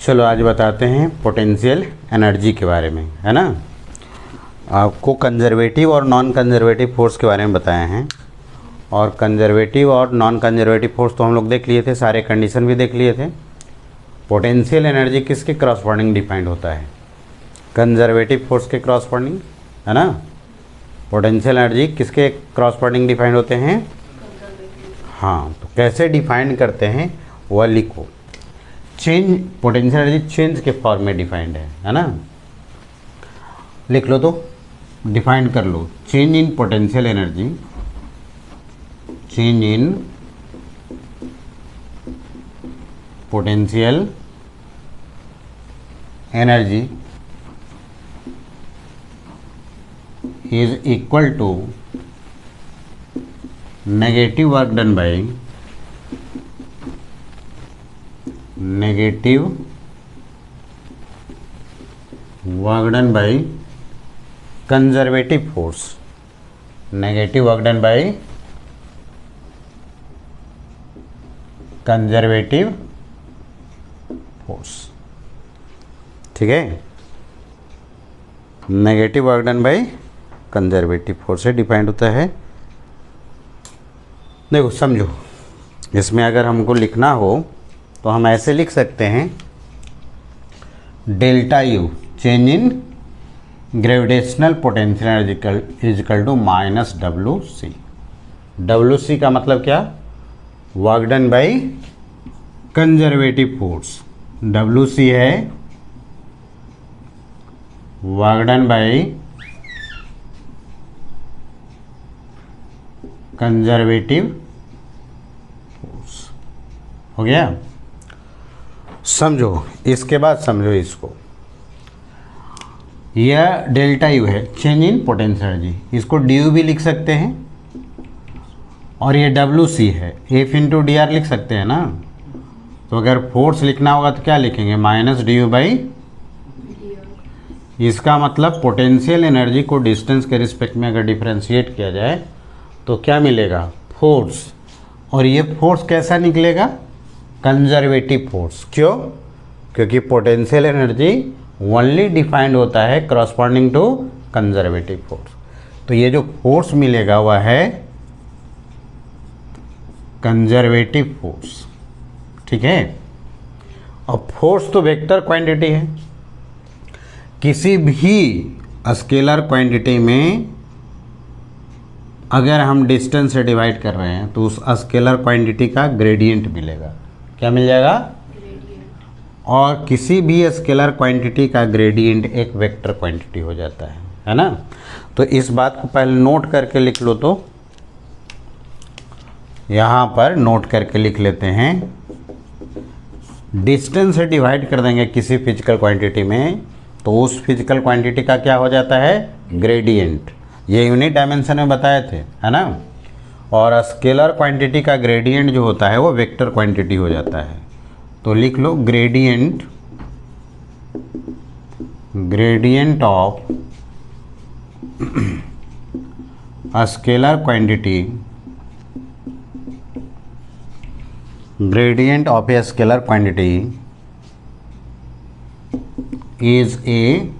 चलो आज बताते हैं पोटेंशियल एनर्जी के बारे में, है ना। आपको कंजर्वेटिव और नॉन कंजर्वेटिव फोर्स के बारे में बताए हैं, और कंजर्वेटिव और नॉन कंजर्वेटिव फोर्स तो हम लोग देख लिए थे, सारे कंडीशन भी देख लिए थे। पोटेंशियल एनर्जी किसके क्रॉसपोंडिंग डिफाइंड होता है? कंजर्वेटिव फोर्स के क्रॉसपोंडिंग, है ना। पोटेंशियल एनर्जी किसके क्रॉसपोंडिंग डिफाइंड होते हैं? हाँ, तो कैसे डिफाइंड करते हैं वह लिखो। चेंज, पोटेंशियल एनर्जी चेंज के फॉर्म में डिफाइंड है ना। लिख लो, तो डिफाइंड कर लो। Change in potential energy, change in potential energy is equal to negative work done by negative work done by conservative force, negative work done by conservative force. ठीक है, negative work done by conservative force से defined होता है। देखो समझो, इसमें अगर हमको लिखना हो तो हम ऐसे लिख सकते हैं, delta U change in gravitational potential energy is equal to minus W C. W C का मतलब क्या? Work done by conservative force. W C है work done by conservative force. हो गया? समझो, इसके बाद समझो इसको। यह डेल्टा यू है, चेंज इन पोटेंशियल एनर्जी, इसको डी यू भी लिख सकते हैं, और ये डब्ल्यू सी है, एफ इंटू डी आर लिख सकते हैं ना। तो अगर फोर्स लिखना होगा तो क्या लिखेंगे? Minus D U by. इसका मतलब पोटेंशियल एनर्जी को डिस्टेंस के रिस्पेक्ट में अगर डिफरेंशिएट किया जाए तो क्या मिलेगा? फोर्स। और ये फोर्स कैसा निकलेगा? Conservative force. क्यों? क्योंकि पोटेंशियल एनर्जी ओनली डिफाइंड होता है क्रॉसपॉन्डिंग टू कंजर्वेटिव फोर्स। तो ये जो फोर्स मिलेगा वह है कंजर्वेटिव फोर्स। ठीक है। अब फोर्स तो वेक्टर क्वांटिटी है, किसी भी स्केलर क्वांटिटी में अगर हम डिस्टेंस से डिवाइड कर रहे हैं तो उस स्केलर क्वांटिटी का ग्रेडियंट मिलेगा। क्या मिल जाएगा? और किसी भी स्केलर क्वांटिटी का ग्रेडियंट एक वेक्टर क्वांटिटी हो जाता है ना। तो इस बात को पहले नोट करके लिख लो। तो यहाँ पर नोट करके लिख लेते हैं, डिस्टेंस से डिवाइड कर देंगे किसी फिजिकल क्वांटिटी में तो उस फिजिकल क्वांटिटी का क्या हो जाता है? ग्रेडियंट। ये यूनिट डायमेंशन में बताए थे, है ना। और स्केलर क्वांटिटी का ग्रेडियंट जो होता है वो वेक्टर क्वांटिटी हो जाता है। तो लिख लो, gradient of scalar quantity, gradient of a scalar quantity is a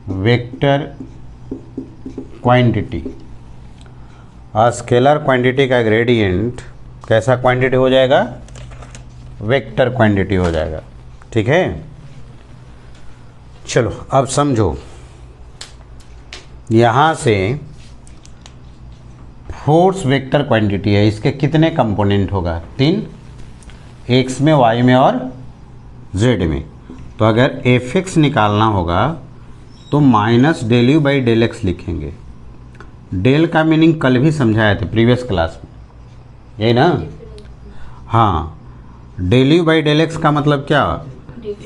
vector quantity. Scalar quantity का ग्रेडियंट कैसा क्वांटिटी हो जाएगा? वेक्टर क्वांटिटी हो जाएगा। ठीक है। चलो अब समझो, यहाँ से फोर्स वेक्टर क्वांटिटी है, इसके कितने कंपोनेंट होगा? 3, एक्स में, वाई में और जेड में। तो अगर एफ एक्स निकालना होगा तो minus del u by del x लिखेंगे। डेल का मीनिंग कल भी समझाया था प्रीवियस क्लास में, यही ना। हाँ, del u by del x का मतलब क्या?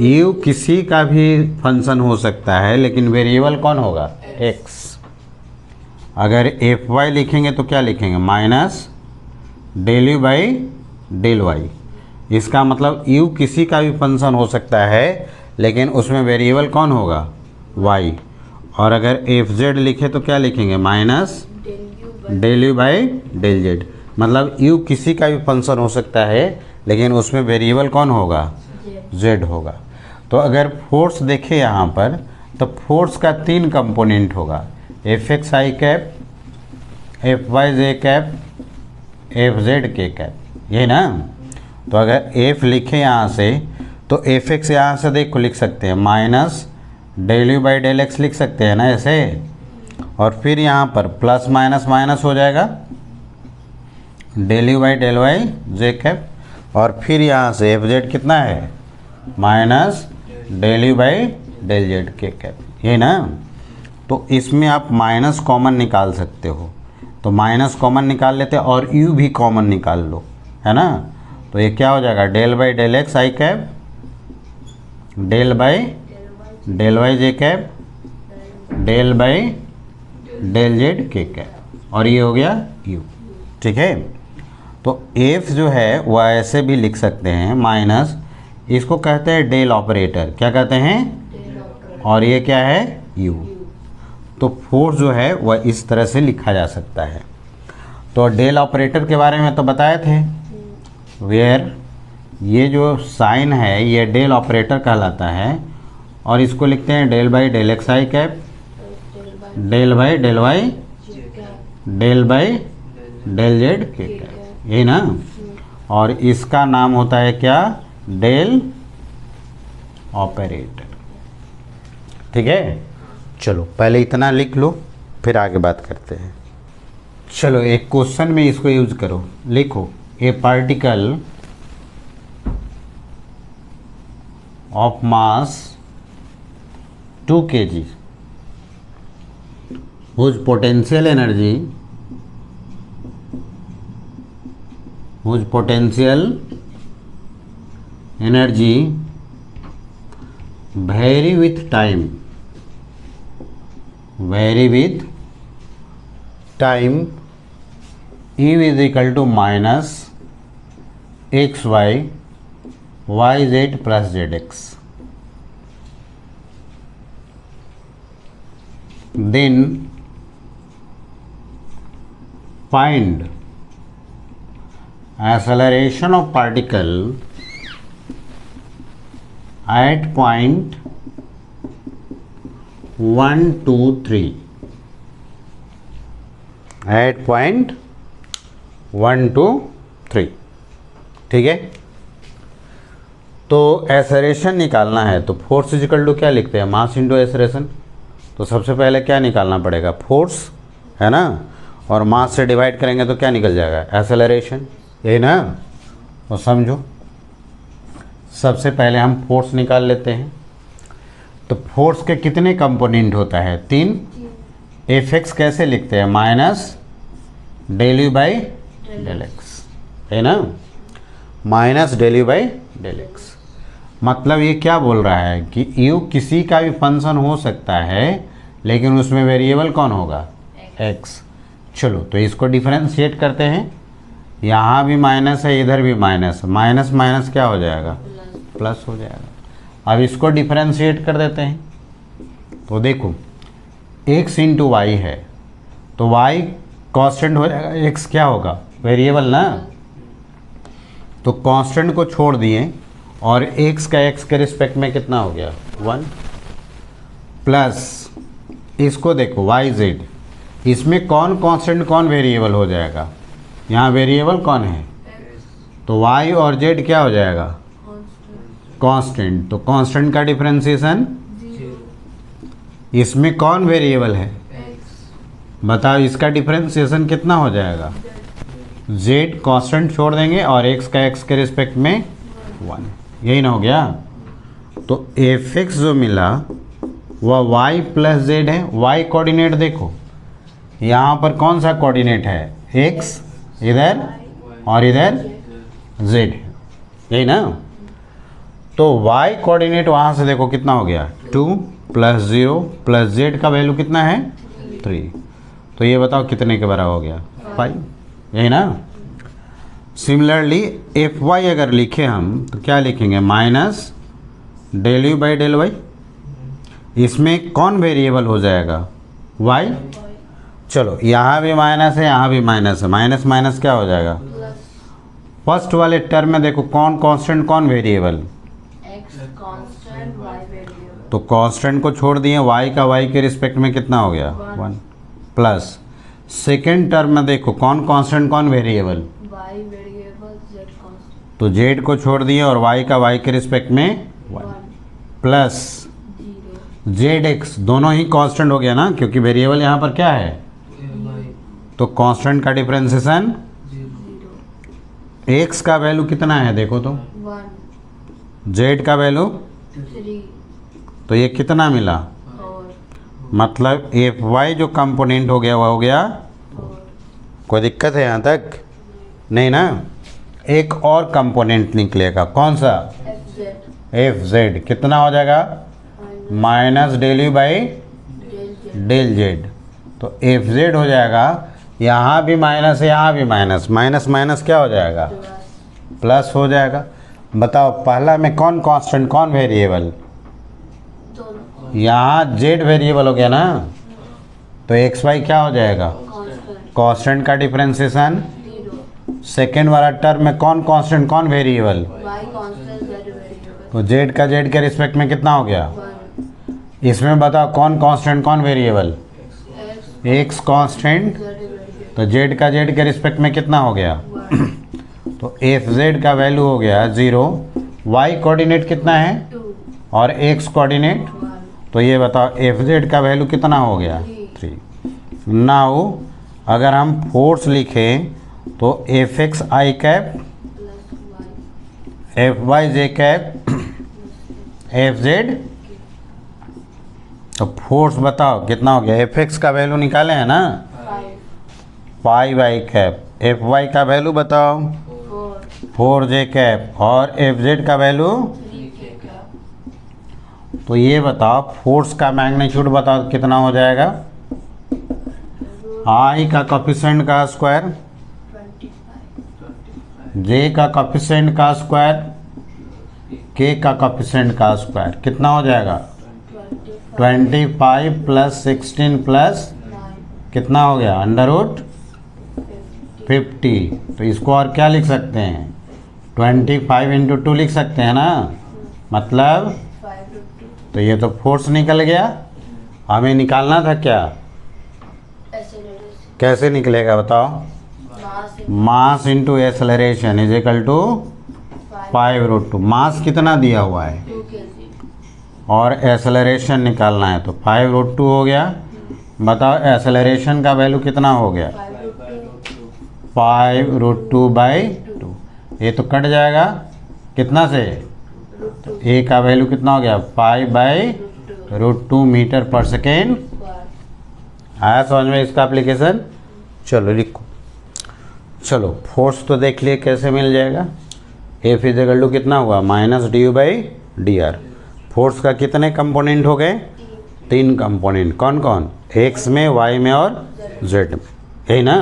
यू किसी का भी फंक्शन हो सकता है लेकिन वेरिएबल कौन होगा? एक्स। अगर एफ वाई लिखेंगे तो क्या लिखेंगे? Minus del u by del y. इसका मतलब यू किसी का भी फंक्शन हो सकता है लेकिन उसमें वेरिएबल कौन होगा? वाई। और अगर एफ जेड लिखे तो क्या लिखेंगे? Minus del u by del z. मतलब यू किसी का भी फंक्शन हो सकता है लेकिन उसमें वेरिएबल कौन होगा? जेड होगा। तो अगर फोर्स देखें यहाँ पर, तो फोर्स का 3 कंपोनेंट होगा, F x i cap, F y j cap, F Z k cap, ये ना। तो अगर एफ लिखे यहाँ से, तो एफ एक्स यहाँ से देखो लिख सकते हैं minus del u by del x लिख सकते हैं ना ऐसे, और फिर यहाँ पर प्लस माइनस माइनस हो जाएगा, del u by del y j cap, और फिर यहाँ से एफ जेड कितना है minus del u by del z k cap, ये ना। तो इसमें आप माइनस कॉमन निकाल सकते हो, तो माइनस कॉमन निकाल लेते हैं और यू भी कॉमन निकाल लो, है ना। तो ये क्या हो जाएगा, del by del x i cap, del by del y j cap, del by del z k cap, और ये हो गया यू, ठीक है। तो एफ जो है वह ऐसे भी लिख सकते हैं माइनस, इसको कहते हैं डेल ऑपरेटर, क्या कहते हैं, और ये क्या है यू। तो फोर्स जो है वह इस तरह से लिखा जा सकता है। तो डेल ऑपरेटर के बारे में तो बताए थे, वेयर ये जो साइन है ये डेल ऑपरेटर कहलाता है, और इसको लिखते हैं del by del x i cap, del by del y, del by del z k cap, यही ना। और इसका नाम होता है क्या, डेल ऑपरेटर, ठीक है। चलो पहले इतना लिख लो, फिर आगे बात करते हैं। चलो एक क्वेश्चन में इसको यूज करो, लिखो ए particle of mass 2 kg whose potential energy vary with time u is equal to minus xy yz plus zx, then find acceleration of particle at point 1 2 3, at point 1 2 3, ठीक है। तो एसरेशन निकालना है, तो फोर्स इक्वल टू क्या लिखते हैं, mass into एसरेशन। तो सबसे पहले क्या निकालना पड़ेगा, फोर्स, है ना, और मास से डिवाइड करेंगे तो क्या निकल जाएगा, एक्सेलरेशन, यही ना। तो समझो, सबसे पहले हम फोर्स निकाल लेते हैं। तो फोर्स के कितने कंपोनेंट होता है, 3। एफ एक्स कैसे लिखते हैं, minus del u by del x, है ना, minus del u by del x. मतलब ये क्या बोल रहा है कि यू किसी का भी फंक्शन हो सकता है, लेकिन उसमें वेरिएबल कौन होगा, एक्स। चलो तो इसको डिफरेंशिएट करते हैं, यहाँ भी माइनस है, इधर भी माइनस, माइनस माइनस क्या हो जाएगा, प्लस हो जाएगा। अब इसको डिफरेंशिएट कर देते हैं, तो देखो x इंटू वाई है, तो y कांस्टेंट हो जाएगा, x क्या होगा, वेरिएबल ना। तो कांस्टेंट को छोड़ दिए, और x का x के रिस्पेक्ट में कितना हो गया, 1, प्लस इसको देखो y z, इसमें कौन कांस्टेंट कौन वेरिएबल हो जाएगा, यहाँ वेरिएबल कौन है, तो y और z क्या हो जाएगा, कांस्टेंट। तो कांस्टेंट का डिफरेंशिएशन, इसमें कौन वेरिएबल है, बताओ, इसका डिफरेंशिएशन कितना हो जाएगा, z कांस्टेंट छोड़ देंगे, और x का x के रिस्पेक्ट में 1, यही ना हो गया। तो एफ एक्स जो मिला वह y प्लस जेड है। y कोऑर्डिनेट देखो, यहाँ पर कौन सा कोऑर्डिनेट है, x इधर और इधर z, यही ना। तो y कोऑर्डिनेट वहाँ से देखो कितना हो गया, 2 प्लस 0 प्लस z का वैल्यू कितना है, 3। तो ये बताओ कितने के बराबर हो गया, 5, यही ना। सिमिलरली एफ वाई अगर लिखे हम, तो क्या लिखेंगे, minus del u by del y, इसमें कौन वेरिएबल हो जाएगा, y। चलो यहाँ भी माइनस है, यहाँ भी माइनस है, माइनस माइनस क्या हो जाएगा, फर्स्ट वाले टर्म में देखो कौन कांस्टेंट कौन वेरिएबल, कांस्टेंट y वेरिएबल। तो कांस्टेंट को छोड़ दिए, y का y के रिस्पेक्ट में कितना हो गया 1 प्लस सेकेंड टर्म में देखो कौन कांस्टेंट कौन variable, y variable z constant तो z को छोड़ दिए और y का y के रिस्पेक्ट में 1 प्लस 0 जेड एक्स, दोनों ही कांस्टेंट हो गया ना क्योंकि वेरिएबल यहाँ पर क्या है, तो कांस्टेंट का डिफरेंशिएशन 0 एक्स का वैल्यू कितना है देखो तो, 1 जेड का वैल्यू 3 तो ये कितना मिला, और मतलब एफ वाई जो कंपोनेंट हो गया वो हो गया, 4 कोई दिक्कत है यहाँ तक नहीं ना। एक और कंपोनेंट निकलेगा कौन सा, fz एफ जेड, कितना हो जाएगा minus del u by del z, तो एफ जेड हो जाएगा, यहाँ भी माइनस है यहाँ भी माइनस, माइनस माइनस क्या हो जाएगा प्लस हो जाएगा। बताओ पहला में कौन कांस्टेंट कौन वेरिएबल, दोनों यहाँ जेड वेरिएबल हो गया ना, तो एक्स वाई क्या हो जाएगा कांस्टेंट कांस्टेंट का डिफरेंशिएशन, 0 सेकेंड वाला टर्म में कौन कांस्टेंट कौन variable, y constant z variable तो जेड का जेड के रिस्पेक्ट में कितना हो गया, 1 इसमें बताओ कौन कांस्टेंट कौन variable, x x constant, z variable तो जेड का जेड के रिस्पेक्ट में कितना हो गया, 1 तो एफ जेड का वैल्यू हो गया 0, वाई कोऑर्डिनेट कितना है 2 और एक्स कोऑर्डिनेट, 1 तो ये बताओ एफ जेड का वैल्यू कितना हो गया 3। नाउ अगर हम फोर्स लिखें तो F x i cap plus y F y j cap F z, तो फोर्स बताओ कितना हो गया, एफ एक्स का वैल्यू निकाले हैं ना 5 पाई वाई कैप, एफ वाई का वैल्यू बताओ 4 4 जे कैप और एफ जेड का वैल्यू, 3k का तो ये बताओ फोर्स का मैग्नीट्यूड बताओ कितना हो जाएगा, आई का कोफिशिएंट का स्क्वायर, 25 जे का कोफिशिएंट का स्क्वायर, के का कोफिशिएंट का स्क्वायर, कितना हो जाएगा 25 प्लस 16 प्लस 9 कितना हो गया अंडर रूट 50, तो इसको और क्या लिख सकते हैं 25 इंटू 2 लिख सकते हैं ना, मतलब 5 तो ये तो फोर्स निकल गया, हमें निकालना था क्या, एक्सेलरेशन कैसे निकलेगा बताओ, mass mass into acceleration is equal to 5√2, mass कितना दिया हुआ है 2 kg और एक्सेलरेशन निकालना है तो 5√2 हो गया। बताओ एक्सेलरेशन का वैल्यू कितना हो गया 5√2 बाई 2, ये तो कट जाएगा कितना से, ए का वैल्यू कितना हो गया 5/√2 मीटर पर सेकेंड। आया समझ में इसका एप्लीकेशन, चलो लिखो, चलो फोर्स तो देख लिए कैसे मिल जाएगा, एफ इज इक्वल टू कितना हुआ minus D U by D R. Force का कितने कंपोनेंट हो गए 3 कंपोनेंट, कौन कौन, एक्स में वाई में और जेड में, यही ना।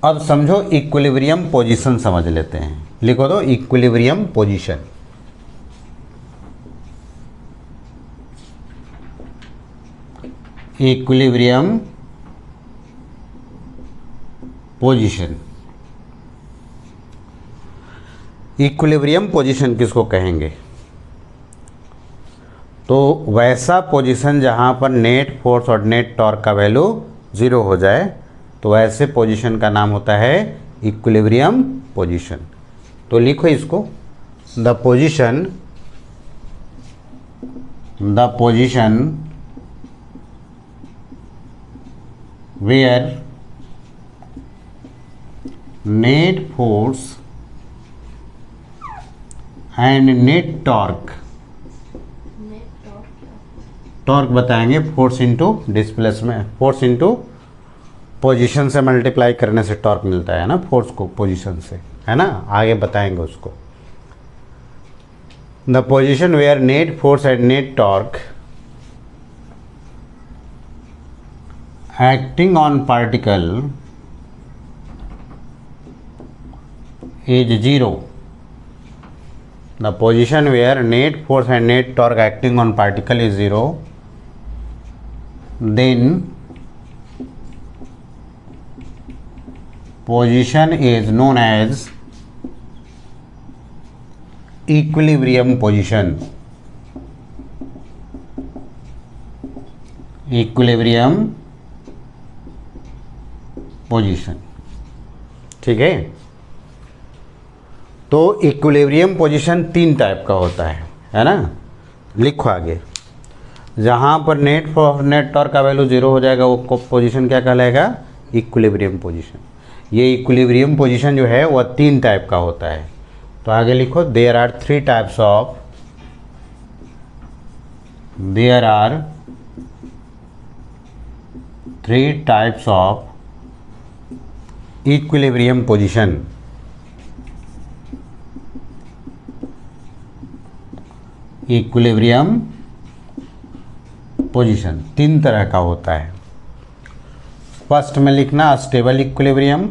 अब समझो इक्विलिब्रियम पोजीशन समझ लेते हैं, लिखो तो equilibrium position, equilibrium position, equilibrium position किसको कहेंगे, तो वैसा पोजीशन जहाँ पर नेट फोर्स और नेट टॉर्क का वैल्यू 0 हो जाए, तो वैसे पोजीशन का नाम होता है इक्विलिब्रियम पोजीशन। तो लिखो इसको, the position where net force and net torque, torque बताएंगे force into displacement, force into position से मल्टीप्लाई करने से टॉर्क मिलता है ना, फोर्स को पोजीशन से, है ना, आगे बताएंगे उसको। The position where net force and net torque acting on particle is 0, the position where net force and net torque acting on particle is 0, then position is known as equilibrium position, equilibrium position, ठीक है। तो equilibrium position 3 type का होता है ना। लिखो आगे, जहाँ पर नेट टॉर्क का वैल्यू 0 हो जाएगा वो पोजीशन क्या कहलाएगा, इक्विलिब्रियम पोजीशन। ये इक्विलिब्रियम पोजीशन जो है वह 3 टाइप का होता है। तो आगे लिखो, there are 3 types of, there are 3 types of equilibrium position. Equilibrium position 3 तरह का होता है। फर्स्ट में लिखना stable equilibrium,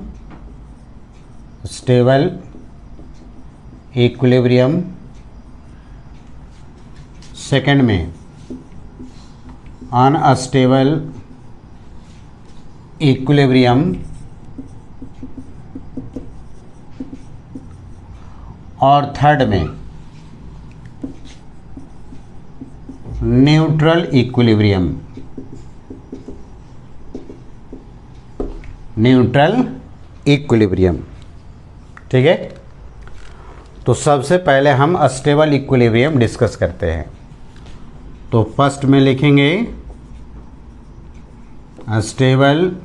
stable equilibrium. Second में अनस्टेबल इक्विलिब्रियम, और थर्ड में न्यूट्रल इक्विलिब्रियम, न्यूट्रल इक्विलिब्रियम, ठीक है। तो सबसे पहले हम अस्टेबल इक्विलिब्रियम डिस्कस करते हैं। तो फर्स्ट में लिखेंगे अस्टेबल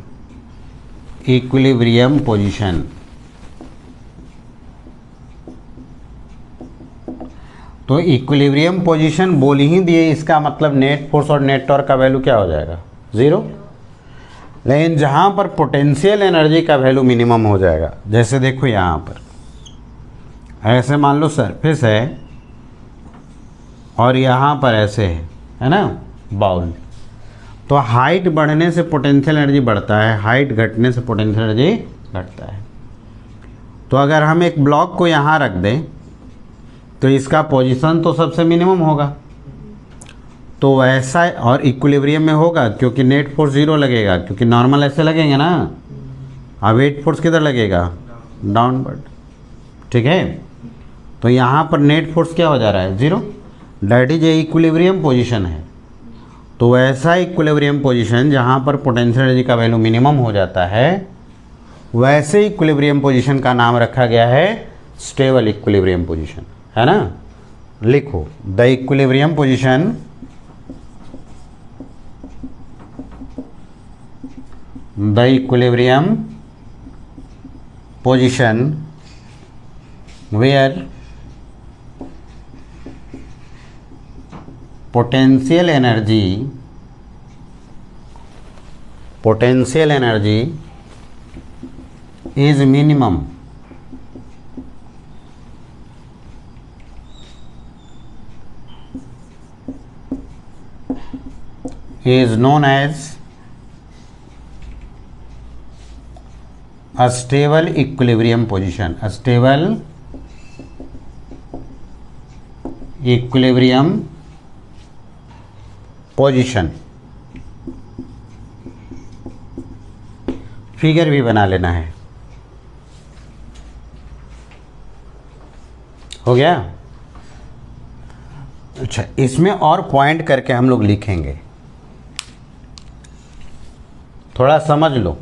इक्विलिब्रियम पोजीशन। तो इक्विलिब्रियम पोजीशन बोल ही दिए, इसका मतलब नेट फोर्स और नेट टॉर्क का वैल्यू क्या हो जाएगा, 0। लेकिन जहाँ पर पोटेंशियल एनर्जी का वैल्यू मिनिमम हो जाएगा, जैसे देखो यहाँ पर ऐसे मान लो सरफेस है और यहाँ पर ऐसे है ना बाउल, तो हाइट बढ़ने से पोटेंशियल एनर्जी बढ़ता है, हाइट घटने से पोटेंशियल एनर्जी घटता है। तो अगर हम एक ब्लॉक को यहाँ रख दें तो इसका पोजीशन तो सबसे मिनिमम होगा, तो वैसा और इक्विलिब्रियम में होगा क्योंकि नेट फोर्स 0 लगेगा, क्योंकि नॉर्मल ऐसे लगेंगे ना, अब वेट फोर्स किधर लगेगा, डाउनवर्ड, ठीक है। तो यहाँ पर नेट फोर्स क्या हो जा रहा है, 0, that is a equilibrium position है। तो वैसा इक्विलिब्रियम पोजीशन जहाँ पर पोटेंशियल एनर्जी का वैल्यू मिनिमम हो जाता है, वैसे इक्विलिब्रियम पोजीशन का नाम रखा गया है स्टेबल इक्विलिब्रियम पोजीशन, है ना। लिखो, the equilibrium position the equilibrium position where potential energy is minimum is known as a stable equilibrium position, a stable equilibrium position। Figure भी बना लेना है, हो गया। अच्छा, इसमें और पॉइंट करके हम लोग लिखेंगे, थोड़ा समझ लो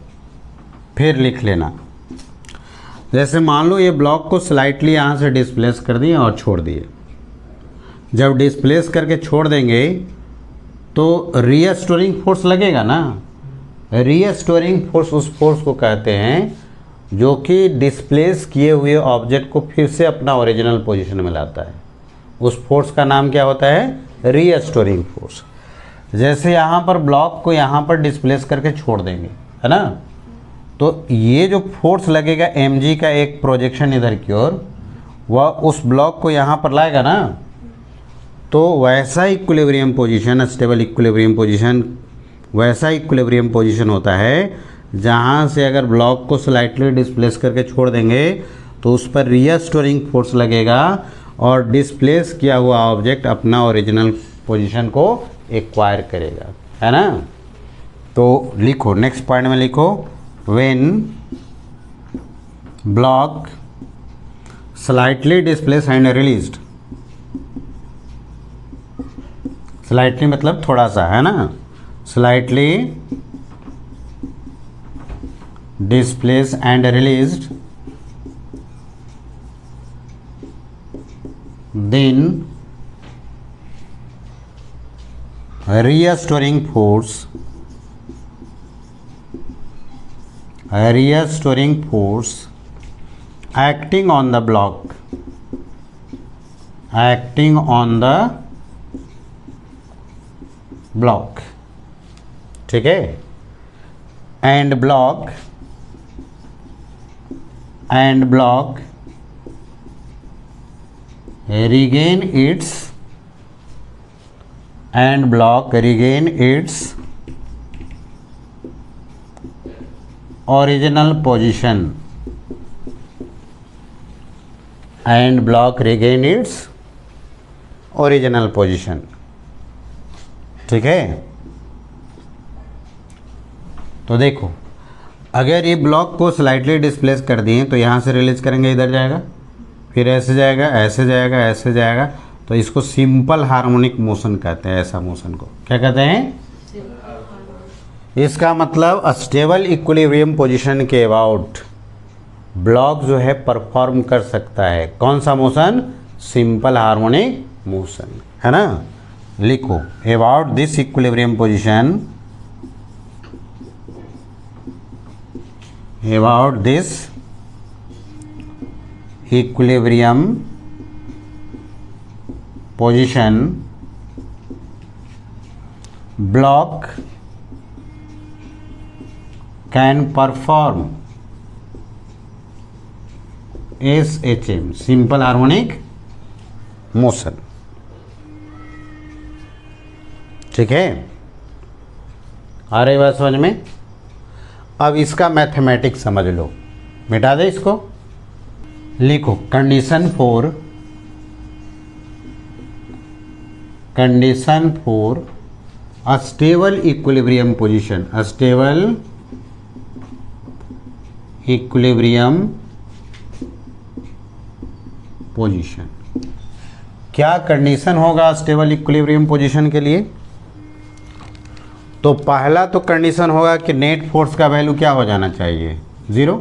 फिर लिख लेना। जैसे मान लो ये ब्लॉक को स्लाइटली यहाँ से डिस्प्लेस कर दिए और छोड़ दिए, जब डिस्प्लेस करके छोड़ देंगे तो रीस्टोरिंग फोर्स लगेगा ना। रीस्टोरिंग फोर्स उस फोर्स को कहते हैं जो कि डिस्प्लेस किए हुए ऑब्जेक्ट को फिर से अपना ओरिजिनल पोजीशन में लाता है। उस फोर्स का नाम क्या होता है, रीस्टोरिंग फोर्स। जैसे यहाँ पर ब्लॉक को यहाँ पर डिस्प्लेस करके छोड़ देंगे, है ना, तो ये जो फोर्स लगेगा mg का एक प्रोजेक्शन इधर की ओर, वह उस ब्लॉक को यहाँ पर लाएगा ना। तो वैसा equilibrium position, stable equilibrium position, वैसा इक्विलिब्रियम पोजीशन होता है जहाँ से अगर ब्लॉक को स्लाइटली डिस्प्लेस करके छोड़ देंगे तो उस पर रीस्टोरिंग फोर्स लगेगा और डिस्प्लेस किया हुआ ऑब्जेक्ट अपना ओरिजिनल पोजीशन को एक्वायर करेगा, है ना। तो लिखो, नेक्स्ट पॉइंट में लिखो, when block slightly displaced and released, slightly मतलब थोड़ा सा, है ना, slightly displace and released then restoring force acting on the block ठीक है, and block regain its original position ठीक है। तो देखो, अगर ये ब्लॉक को स्लाइटली डिस्प्लेस कर दिए तो यहाँ से रिलीज करेंगे, इधर जाएगा, फिर ऐसे जाएगा, ऐसे जाएगा, ऐसे जाएगा, तो इसको सिंपल हार्मोनिक मोशन कहते हैं। ऐसा मोशन को क्या कहते हैं? इसका मतलब स्टेबल इक्विलिब्रियम पोजीशन के अबाउट ब्लॉक जो है परफॉर्म कर सकता है। कौन सा मोशन? सिंपल हार्मोनिक मोशन, है ना। लिखो, about this equilibrium position, about this equilibrium position block can perform SHM simple harmonic motion। ठीक है, आ रही बात समझ में? अब इसका मैथमेटिक्स समझ लो, मिटा दे इसको। लिखो, condition for a stable equilibrium position, क्या कंडीशन होगा स्टेबल इक्विलिब्रियम पोजीशन के लिए? तो पहला तो कंडीशन होगा कि नेट फोर्स का वैल्यू क्या हो जाना चाहिए? ज़ीरो।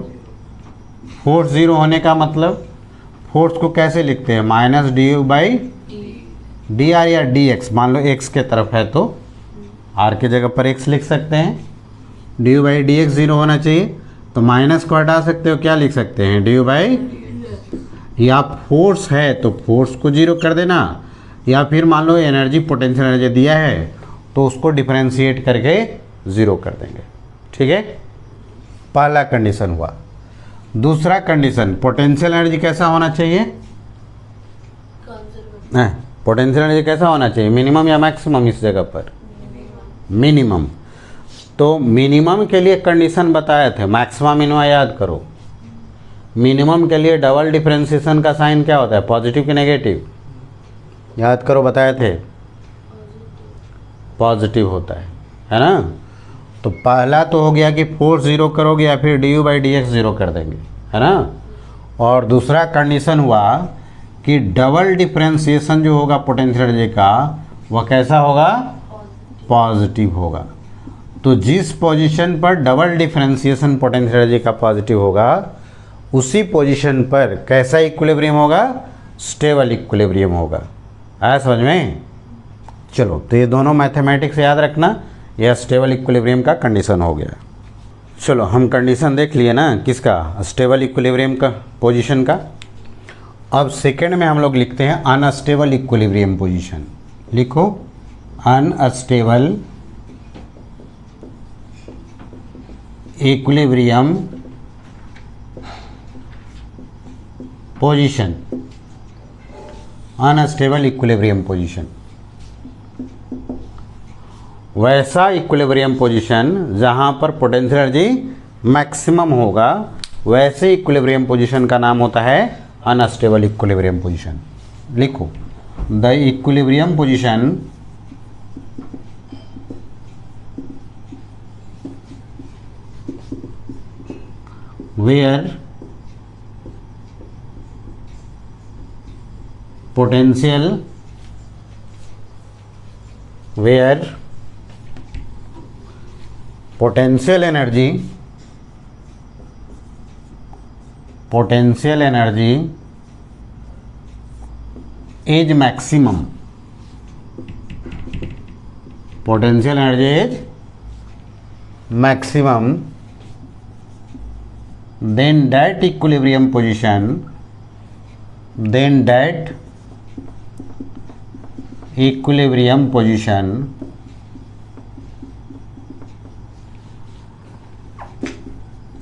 फोर्स ज़ीरो होने का मतलब फोर्स को कैसे लिखते हैं? Minus D U by D R या डी एक्स। मान लो एक्स के तरफ है तो आर के जगह पर एक्स लिख सकते हैं। D U by D x zero होना चाहिए, तो माइनस को हटा सकते हो, क्या लिख सकते हैं? डी यू बाई, या फोर्स है तो फोर्स को जीरो कर देना, या फिर मान लो एनर्जी पोटेंशियल एनर्जी दिया है तो उसको डिफरेंशिएट करके ज़ीरो कर देंगे। ठीक है, पहला कंडीशन हुआ। दूसरा कंडीशन, पोटेंशियल एनर्जी कैसा होना चाहिए? पोटेंशियल एनर्जी कैसा होना चाहिए? मिनिमम या मैक्सिमम? इस जगह पर मिनिमम। तो मिनिमम के लिए कंडीशन बताए थे, मैक्सिमम मिनिमम याद करो। मिनिमम के लिए डबल डिफरेंशिएशन का साइन क्या होता है? पॉजिटिव कि नेगेटिव? याद करो, बताए थे, पॉजिटिव होता है ना। तो पहला तो हो गया कि फोर्स ज़ीरो करोगे या फिर D U by D x zero कर देंगे, है ना। और दूसरा कंडीशन हुआ कि डबल डिफरेंशिएशन जो होगा पोटेंशियल एनर्जी का वह कैसा होगा? पॉजिटिव होगा। तो जिस पोजीशन पर डबल डिफरेंशिएशन पोटेंशियल एनर्जी का पॉजिटिव होगा उसी पोजीशन पर कैसा इक्विलिब्रियम होगा? स्टेबल इक्विलिब्रियम होगा। आया समझ में? चलो, तो ये दोनों मैथमेटिक्स याद रखना, यह स्टेबल इक्विलिब्रियम का कंडीशन हो गया। चलो, हम कंडीशन देख लिए ना, किसका? स्टेबल इक्विलिब्रियम का पोजीशन का। अब सेकंड में हम लोग लिखते हैं अनस्टेबल इक्विलिब्रियम पोजीशन। लिखो, unstable equilibrium position, unstable equilibrium position. वैसा इक्विलिब्रियम पोजीशन जहाँ पर पोटेंशियल एनर्जी मैक्सिमम होगा, वैसे इक्विलिब्रियम पोजीशन का नाम होता है अनस्टेबल इक्विलिब्रियम पोजीशन। लिखो, the equilibrium position where potential where potential energy is maximum. Potential energy is maximum, then that equilibrium position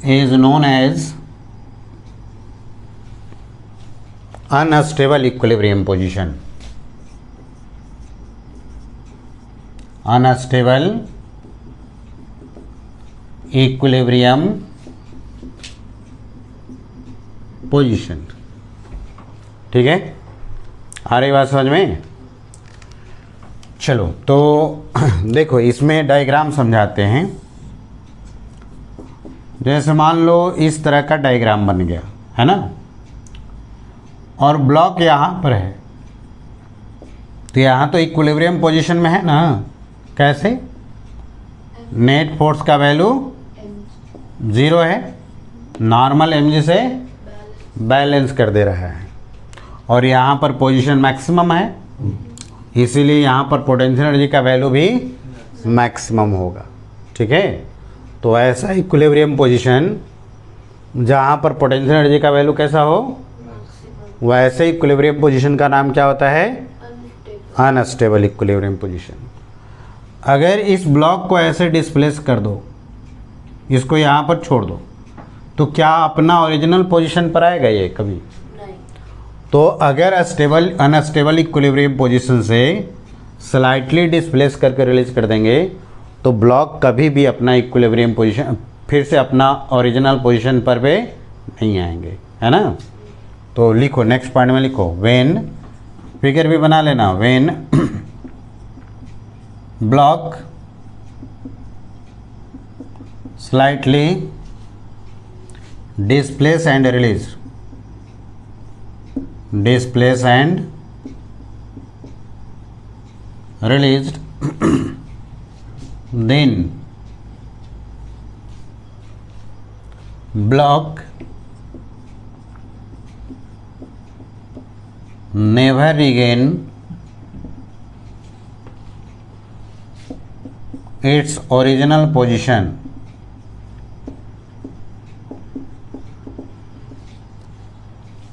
is known as unstable equilibrium position. Unstable equilibrium position. ठीक है, आ रही बात समझ में? चलो तो देखो इसमें डायग्राम समझाते हैं। जैसे मान लो इस तरह का डायग्राम बन गया है ना, और ब्लॉक यहाँ पर है, तो यहाँ तो इक्विलिब्रियम पोजीशन में है ना। कैसे? नेट फोर्स का वैल्यू 0 है, नॉर्मल mg से बैलेंस कर दे रहा है, और यहाँ पर पोजीशन मैक्सिमम है, इसीलिए यहाँ पर पोटेंशियल एनर्जी का वैल्यू भी मैक्सिमम होगा। ठीक है, तो ऐसा इक्विलिब्रियम पोजीशन जहाँ पर पोटेंशियल एनर्जी का वैल्यू कैसा हो, वैसे इक्विलिब्रियम पोजीशन का नाम क्या होता है? Unstable equilibrium position. अगर इस ब्लॉक को ऐसे डिस्प्लेस कर दो, इसको यहाँ पर छोड़ दो, तो क्या अपना ओरिजिनल पोजीशन पर आएगा ये कभी? नहीं। तो अगर अनस्टेबल इक्विलिब्रियम पोजीशन से स्लाइटली डिस्प्लेस करके रिलीज कर देंगे, तो ब्लॉक कभी भी अपना इक्विलिब्रियम पोजीशन फिर से अपना ओरिजिनल पोजीशन पर भी नहीं आएंगे, है ना। तो लिखो, नेक्स्ट पॉइंट में लिखो, व्हेन, फिगर भी बना लेना, when block slightly displace and release, displace and released, then block never regain its original position.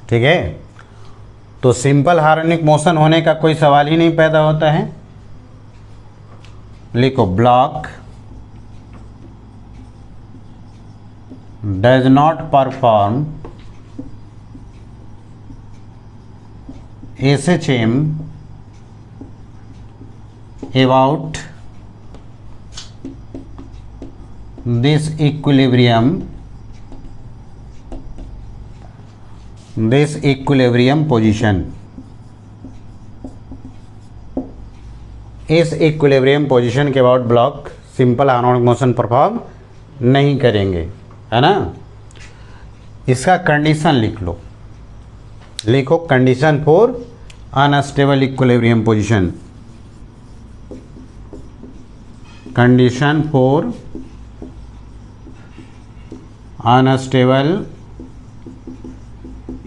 ठीक है, तो सिंपल हार्मोनिक मोशन होने का कोई सवाल ही नहीं पैदा होता है। लिखो, block does not perform SHM about this equilibrium position. इस इक्विलिब्रियम पोजीशन के about block simple harmonic motion perform नहीं करेंगे, है ना। इसका कंडीशन लिख लो, लिखो condition for unstable equilibrium position. Condition for unstable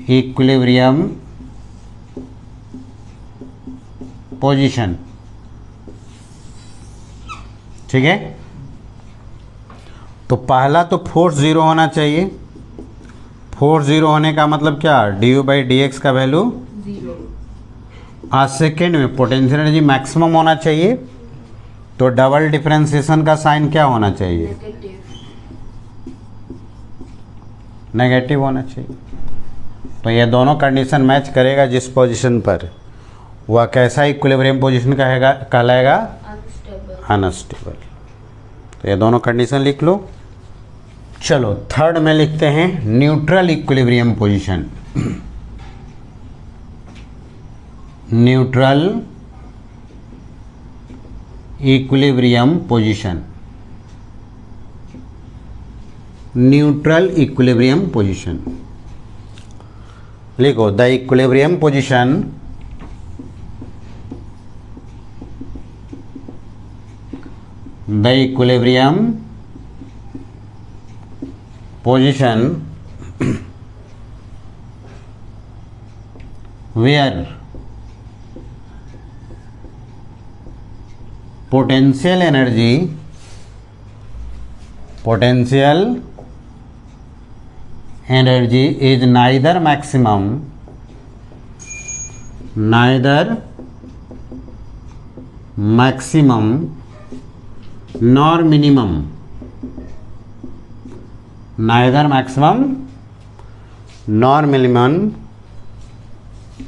equilibrium position. ठीक है, तो पहला तो फोर्स 0 होना चाहिए। फोर्स 0 होने का मतलब क्या? du/dx का वैल्यू 0। आज सेकेंड में पोटेंशियल एनर्जी मैक्सिमम होना चाहिए, तो डबल डिफरेंशिएशन का साइन क्या होना चाहिए? नेगेटिव होना चाहिए। तो ये दोनों कंडीशन मैच करेगा जिस पोजीशन पर, वह कैसा इक्विलिब्रियम पोजीशन कहलाएगा? अनस्टेबल। तो ये दोनों कंडीशन लिख लो। चलो थर्ड में लिखते हैं neutral equilibrium position. Neutral equilibrium position. Neutral equilibrium position लिखो, the equilibrium position the equilibrium position where potential energy is neither maximum nor minimum,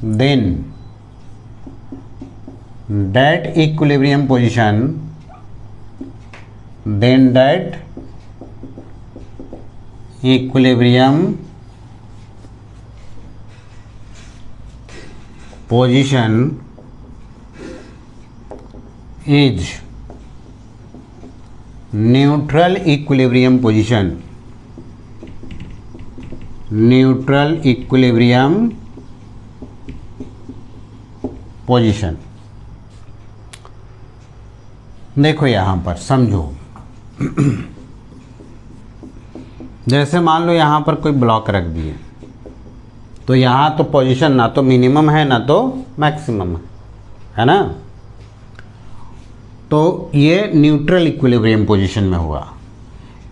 then that equilibrium position is neutral equilibrium position. देखो यहाँ पर समझो, जैसे मान लो यहाँ पर कोई ब्लॉक रख दिए, तो यहाँ तो पोजीशन ना तो मिनिमम है ना तो मैक्सिमम है ना, तो ये न्यूट्रल इक्विलिब्रियम पोजीशन में हुआ।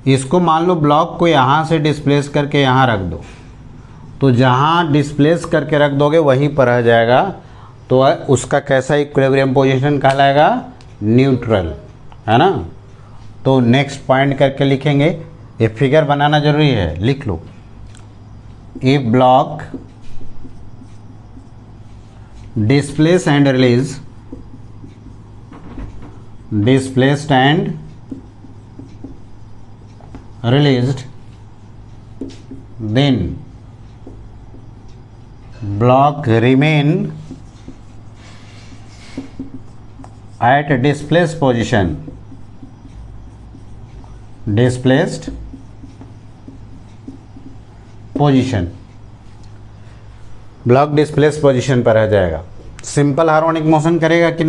इसको मान लो ब्लॉक को यहाँ से डिस्प्लेस करके यहाँ रख दो, तो जहाँ डिस्प्लेस करके रख दोगे वहीं पर रह जाएगा, तो उसका कैसा इक्विलिब्रियम पोजीशन कहलाएगा, न्यूट्रल, है ना। तो नेक्स्ट पॉइंट करके लिखेंगे, ये फिगर बनाना जरूरी है, लिख लो। If block displace and release, displaced and released, then block remain at displaced position, block displace position पर रह जाएगा। सिंपल हार्मोनिक मोशन करेगा कि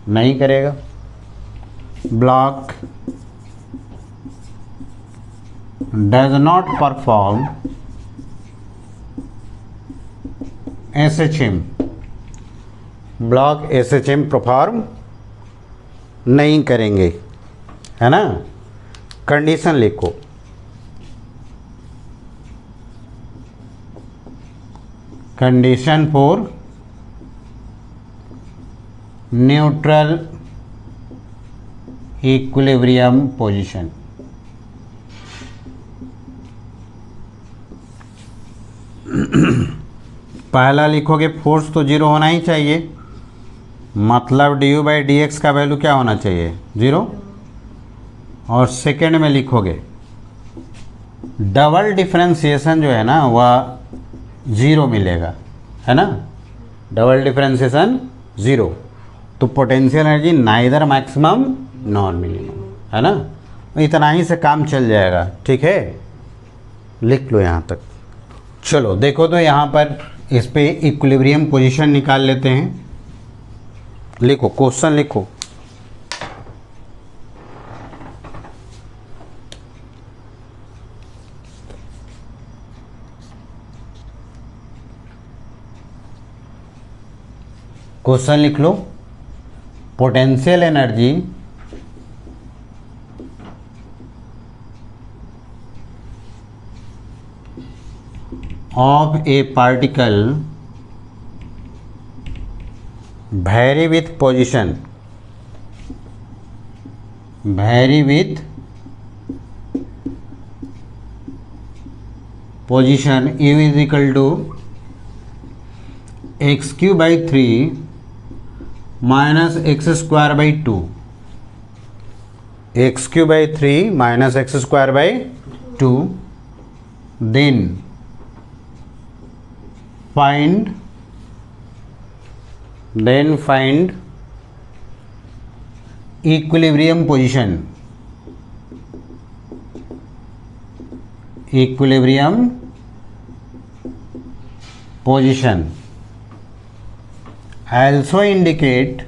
नहीं करेगा। Block does not perform SHM, block SHM perform नहीं करेंगे, है ना। कंडीशन लिखो, condition for neutral equilibrium position. पहला लिखोगे फोर्स तो जीरो होना ही चाहिए, मतलब du/dx का वैल्यू क्या होना चाहिए, जीरो। और सेकेंड में लिखोगे डबल डिफरेंशिएशन जो है ना वह ज़ीरो मिलेगा, है ना, डबल डिफरेंशिएशन ज़ीरो। तो potential energy neither maximum nor minimum, है ना। इतना ही से काम चल जाएगा, ठीक है, लिख लो यहाँ तक। चलो देखो तो यहाँ पर इस पे इक्विलिब्रियम पोजीशन निकाल लेते हैं। लिखो, क्वेश्चन लिखो। क्वेश्चन लिख लो, potential energy of a particle vary with position, vary with position u is equal to x cube by 3 minus x square by 2, x cube by 3 minus x square by 2, then find equilibrium position, also indicate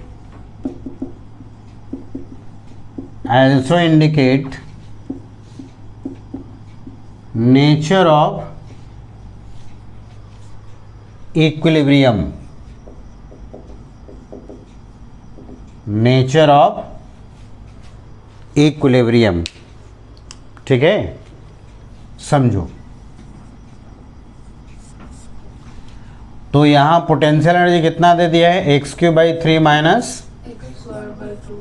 also indicate nature of equilibrium, nature of equilibrium. ठीक है, समझो। तो यहां potential energy कितना दे दिया है, x³/3 minus. x²/2।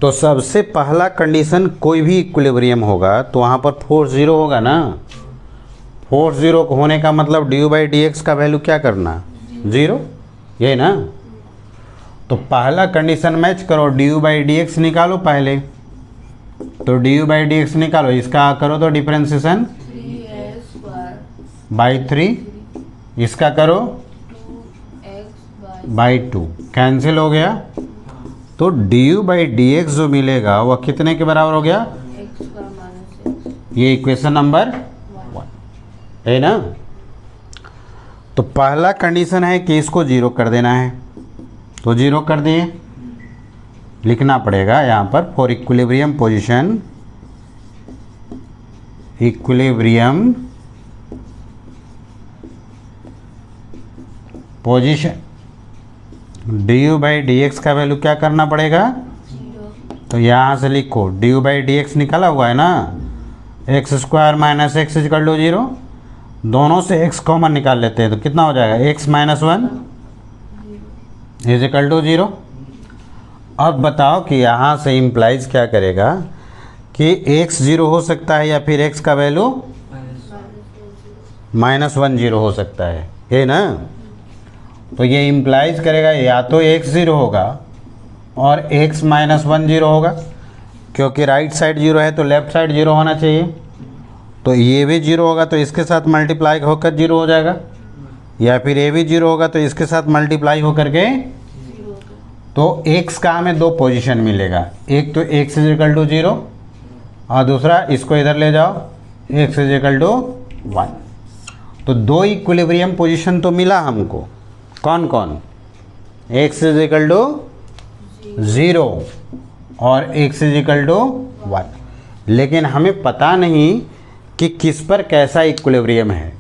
तो सबसे पहला कंडीशन कोई भी इक्विलिब्रियम होगा तो वहां पर फोर्स जीरो होगा ना। फोर्स जीरो होने का मतलब du/dx का वैल्यू क्या करना, जीरो, यही ना। तो पहला कंडीशन मैच करो, du/dx निकालो पहले। तो du/dx निकालो, इसका करो तो डिफरेंशिएशन 3x²/3 इसका करो 2x/2 कैंसिल हो गया। तो du/dx जो मिलेगा वह कितने के बराबर हो गया, x² - x। ये इक्वेशन नंबर 1 है ना। तो पहला कंडीशन है कि इसको जीरो कर देना है, तो जीरो कर दिए। लिखना पड़ेगा यहाँ पर for equilibrium position, equilibrium position du/dx का वैल्यू क्या करना पड़ेगा। 0। तो यहाँ से लिखो du/dx निकाला हुआ है ना, x² - x = 0। दोनों से x कॉमन निकाल लेते हैं तो कितना हो जाएगा, x - 1 = 0। अब बताओ कि यहाँ से इम्प्लाइज क्या करेगा कि x 0 हो सकता है या फिर x का वैल्यू -1 0 हो सकता है, ये ना। तो ये इम्प्लाइज करेगा या तो x 0 होगा और x - 1 0 होगा, क्योंकि राइट साइड 0 है तो लेफ्ट साइड 0 होना चाहिए। तो ये भी 0 होगा तो इसके साथ मल्टीप्लाई होकर 0 हो जाएगा, या फिर ये भी 0 होगा तो इसके साथ मल्टीप्लाई होकर के। तो x का हमें दो पोजीशन मिलेगा, एक तो x = 0 और दूसरा इसको इधर ले जाओ x = 1। तो दो इक्विलिब्रियम पोजीशन तो मिला हमको, कौन कौन, x = 0 और x = 1। लेकिन हमें पता नहीं कि किस पर कैसा इक्विलिब्रियम है।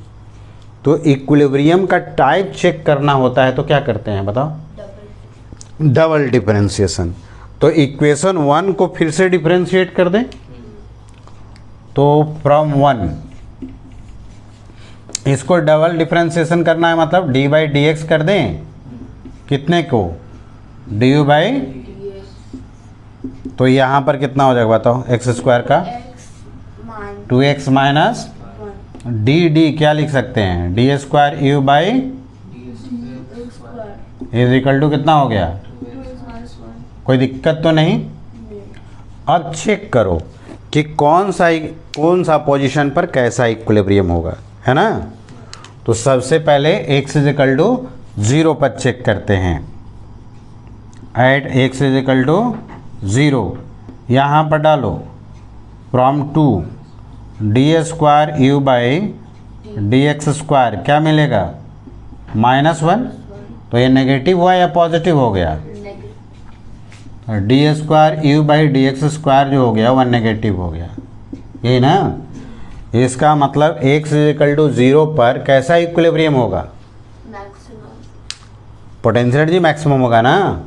तो इक्विलिब्रियम का टाइप चेक करना होता है तो क्या करते हैं बताओ, डबल डिफरेंशिएशन। तो इक्वेशन 1 को फिर से डिफरेंशिएट कर दें, तो फ्रॉम 1 इसको डबल डिफरेंशिएशन करना है, मतलब d/dx कर दें कितने को, du/। तो यहाँ पर कितना हो जाएगा बताओ, x² का 2x माइनस dd क्या लिख सकते हैं, d² u/= कितना हो गया, कोई दिक्कत तो नहीं। अब चेक करो कि कौन सा पोजीशन पर कैसा इक्विलिब्रियम होगा, है ना। तो सबसे पहले x = 0 पर चेक करते हैं। एट x = 0 यहाँ पर डालो फ्रॉम 2 d² u/dx² क्या मिलेगा, -1। तो ये नेगेटिव हुआ या पॉजिटिव हो गया, d² u/dx² जो हो गया वह नेगेटिव हो गया, यही ना। इसका मतलब x = 0 पर कैसा इक्विलिब्रियम होगा, पोटेंशियल एनर्जी मैक्सिमम होगा ना।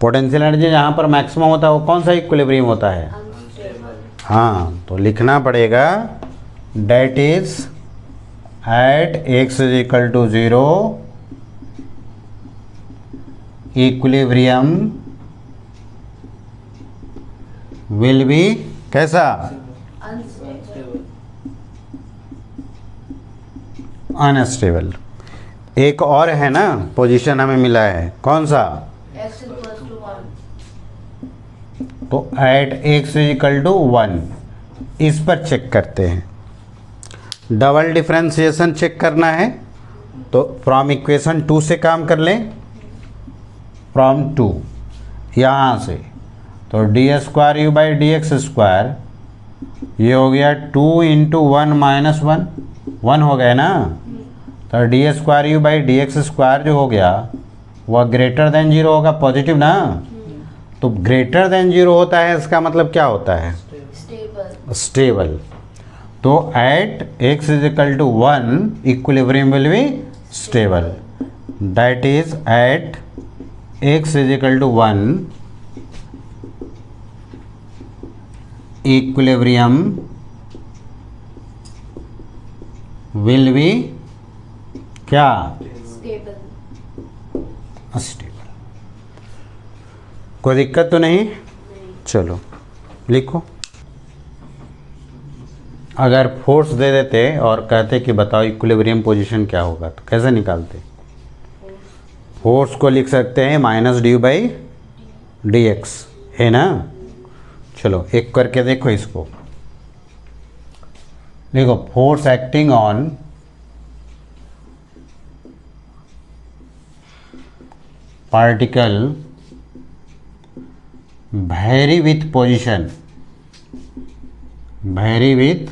पोटेंशियल एनर्जी जहाँ पर मैक्सिमम होता है वो कौन सा इक्विलिब्रियम होता है, हाँ। तो लिखना पड़ेगा that is at x = 0 equilibrium will be कैसा, अनस्टेबल। एक और है ना पोजीशन हमें मिला है, कौन सा, x = 1। तो एट x = 1 इस पर चेक करते हैं। डबल डिफरेंशिएशन चेक करना है तो फ्रॉम इक्वेशन 2 से काम कर लें, फ्रॉम 2 यहाँ से। तो d² u/dx² ये हो गया 2 × 1 - 1 हो गया ना। तो d² u/dx² जो हो गया वह ग्रेटर देन 0 होगा, पॉजिटिव ना। तो तो ग्रेटर देन 0 होता है, इसका मतलब क्या होता है? Stable. स्टेबल। तो at x is equal to 1 equilibrium will be stable, that is at x is equal to 1 equilibrium will be क्या? Stable. स्टेबल। कोई दिक्कत तो नहीं? चलो लिखो। अगर फोर्स दे देते और कहते कि बताओ इक्विलिब्रियम पोजीशन क्या होगा, तो कैसे निकालते? फोर्स को लिख सकते हैं minus D by D x, है ना? चलो एक करके देखो इसको। देखो, force acting on particle vary with position, vary with